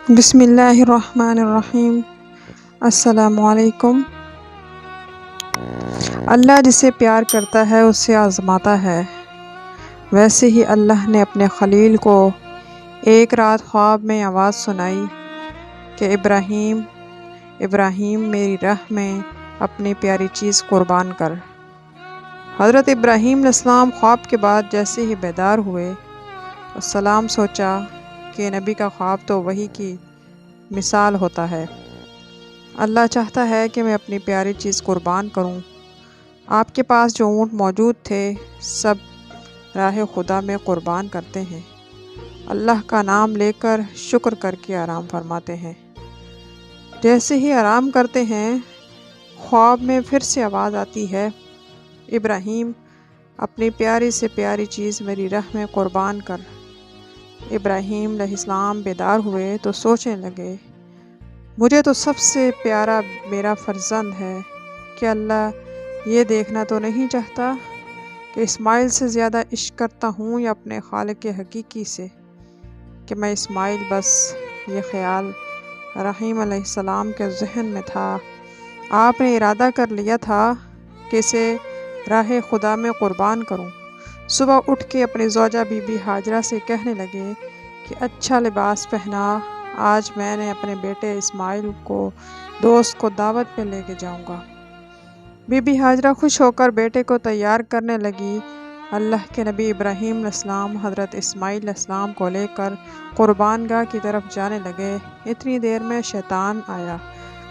بسم اللہ الرحمن الرحیم۔ السلام علیکم۔ اللہ جسے پیار کرتا ہے اسے آزماتا ہے۔ ویسے ہی اللہ نے اپنے خلیل کو ایک رات خواب میں آواز سنائی کہ ابراہیم ابراہیم میری راہ میں اپنی پیاری چیز قربان کر۔ حضرت ابراہیم علیہ السلام خواب کے بعد جیسے ہی بیدار ہوئے السلام سوچا کہ نبی کا خواب تو وحی کی مثال ہوتا ہے۔ اللہ چاہتا ہے کہ میں اپنی پیاری چیز قربان کروں۔ آپ کے پاس جو اونٹ موجود تھے سب راہ خدا میں قربان کرتے ہیں، اللہ کا نام لے کر شکر کر کے آرام فرماتے ہیں۔ جیسے ہی آرام کرتے ہیں خواب میں پھر سے آواز آتی ہے، ابراہیم اپنی پیاری سے پیاری چیز میری راہ میں قربان کر۔ ابراہیم علیہ السلام بیدار ہوئے تو سوچنے لگے، مجھے تو سب سے پیارا میرا فرزند ہے کہ اللہ یہ دیکھنا تو نہیں چاہتا کہ اسماعیل سے زیادہ عشق کرتا ہوں یا اپنے خالق حقیقی سے کہ میں اسماعیل۔ بس یہ خیال ابراہیم علیہ السلام کے ذہن میں تھا۔ آپ نے ارادہ کر لیا تھا کہ اسے راہ خدا میں قربان کروں۔ صبح اٹھ کے اپنی زوجہ بی بی ہاجرہ سے کہنے لگے کہ اچھا لباس پہنا، آج میں نے اپنے بیٹے اسماعیل کو دوست کو دعوت پہ لے کے جاؤں گا۔ بی بی ہاجرہ خوش ہو کر بیٹے کو تیار کرنے لگی۔ اللہ کے نبی ابراہیم علیہ السلام حضرت اسماعیل علیہ السلام کو لے کر قربان گاہ کی طرف جانے لگے۔ اتنی دیر میں شیطان آیا،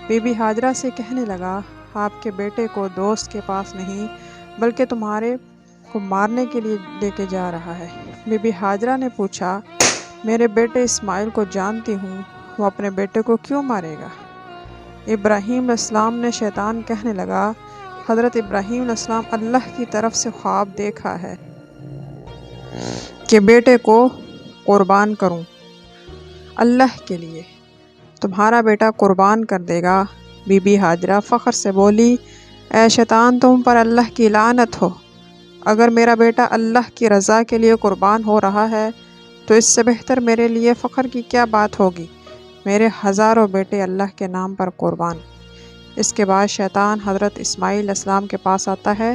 بی بی ہاجرہ سے کہنے لگا، آپ کے بیٹے کو دوست کے پاس نہیں بلکہ تمہارے کو مارنے کے لیے لے کے جا رہا ہے۔ بی بی ہاجرہ نے پوچھا، میرے بیٹے اسماعیل کو جانتی ہوں، وہ اپنے بیٹے کو کیوں مارے گا؟ ابراہیم علیہ السلام نے شیطان کہنے لگا، حضرت ابراہیم علیہ السلام اللہ کی طرف سے خواب دیکھا ہے کہ بیٹے کو قربان کروں اللہ کے لیے، تمہارا بیٹا قربان کر دے گا۔ بی بی ہاجرہ فخر سے بولی، اے شیطان تم پر اللہ کی لعنت ہو، اگر میرا بیٹا اللہ کی رضا کے لیے قربان ہو رہا ہے تو اس سے بہتر میرے لیے فخر کی کیا بات ہوگی، میرے ہزاروں بیٹے اللہ کے نام پر قربان۔ اس کے بعد شیطان حضرت اسماعیل علیہ السلام کے پاس آتا ہے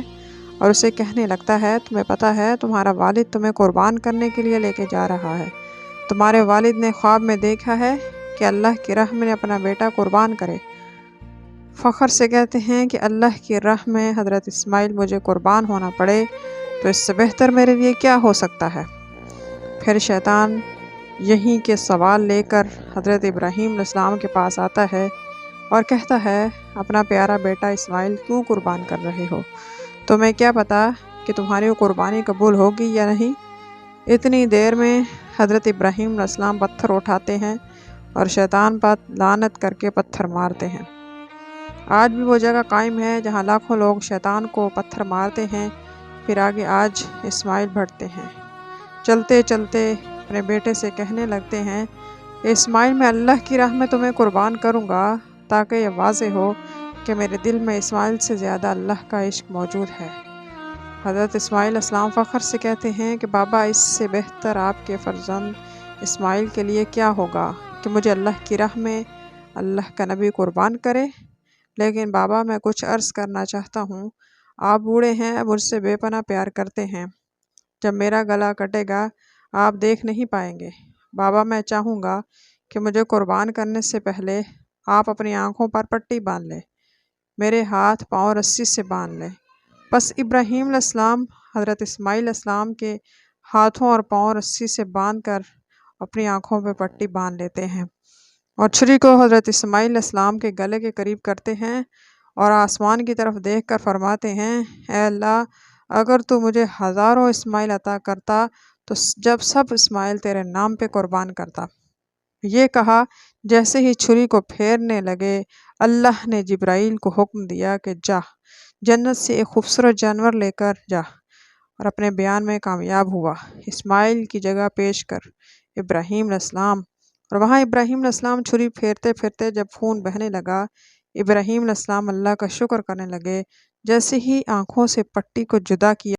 اور اسے کہنے لگتا ہے، تمہیں پتہ ہے تمہارا والد تمہیں قربان کرنے کے لیے لے کے جا رہا ہے، تمہارے والد نے خواب میں دیکھا ہے کہ اللہ کی راہ میں اپنا بیٹا قربان کرے۔ فخر سے کہتے ہیں کہ اللہ کی راہ میں حضرت اسماعیل مجھے قربان ہونا پڑے تو اس سے بہتر میرے لیے کیا ہو سکتا ہے۔ پھر شیطان یہیں کے سوال لے کر حضرت ابراہیم علیہ السلام کے پاس آتا ہے اور کہتا ہے، اپنا پیارا بیٹا اسماعیل کیوں قربان کر رہے ہو؟ تمہیں کیا پتا کہ تمہاری قربانی قبول ہوگی یا نہیں؟ اتنی دیر میں حضرت ابراہیم علیہ السلام پتھر اٹھاتے ہیں اور شیطان پر لعنت کر کے پتھر مارتے ہیں۔ آج بھی وہ جگہ قائم ہے جہاں لاکھوں لوگ شیطان کو پتھر مارتے ہیں۔ پھر آگے آج اسماعیل بڑھتے ہیں، چلتے چلتے اپنے بیٹے سے کہنے لگتے ہیں کہ اسماعیل میں اللہ کی راہ میں تمہیں قربان کروں گا تاکہ یہ واضح ہو کہ میرے دل میں اسماعیل سے زیادہ اللہ کا عشق موجود ہے۔ حضرت اسماعیل علیہ السلام فخر سے کہتے ہیں کہ بابا، اس سے بہتر آپ کے فرزند اسماعیل کے لیے کیا ہوگا کہ مجھے اللہ کی راہ میں اللہ کا نبی قربان کرے۔ لیکن بابا میں کچھ عرض کرنا چاہتا ہوں، آپ بوڑھے ہیں، مجھ سے بے پناہ پیار کرتے ہیں، جب میرا گلا کٹے گا آپ دیکھ نہیں پائیں گے۔ بابا میں چاہوں گا کہ مجھے قربان کرنے سے پہلے آپ اپنی آنکھوں پر پٹی باندھ لیں، میرے ہاتھ پاؤں رسی سے باندھ لیں۔ بس ابراہیم علیہ السلام حضرت اسماعیل علیہ السلام کے ہاتھوں اور پاؤں رسی سے باندھ کر اپنی آنکھوں پہ پٹی باندھ لیتے ہیں اور چھری کو حضرت اسماعیل علیہ السلام کے گلے کے قریب کرتے ہیں اور آسمان کی طرف دیکھ کر فرماتے ہیں، اے اللہ، اگر تو مجھے ہزاروں اسماعیل عطا کرتا تو جب سب اسماعیل تیرے نام پہ قربان کرتا۔ یہ کہا جیسے ہی چھری کو پھیرنے لگے اللہ نے جبرائیل کو حکم دیا کہ جا جنت سے ایک خوبصورت جانور لے کر جا، اور اپنے بیان میں کامیاب ہوا، اسماعیل کی جگہ پیش کر ابراہیم علیہ السلام۔ اور وہاں ابراہیم علیہ السلام چھری پھیرتے پھرتے جب خون بہنے لگا، ابراہیم علیہ السلام اللہ کا شکر کرنے لگے۔ جیسے ہی آنکھوں سے پٹی کو جدا کیا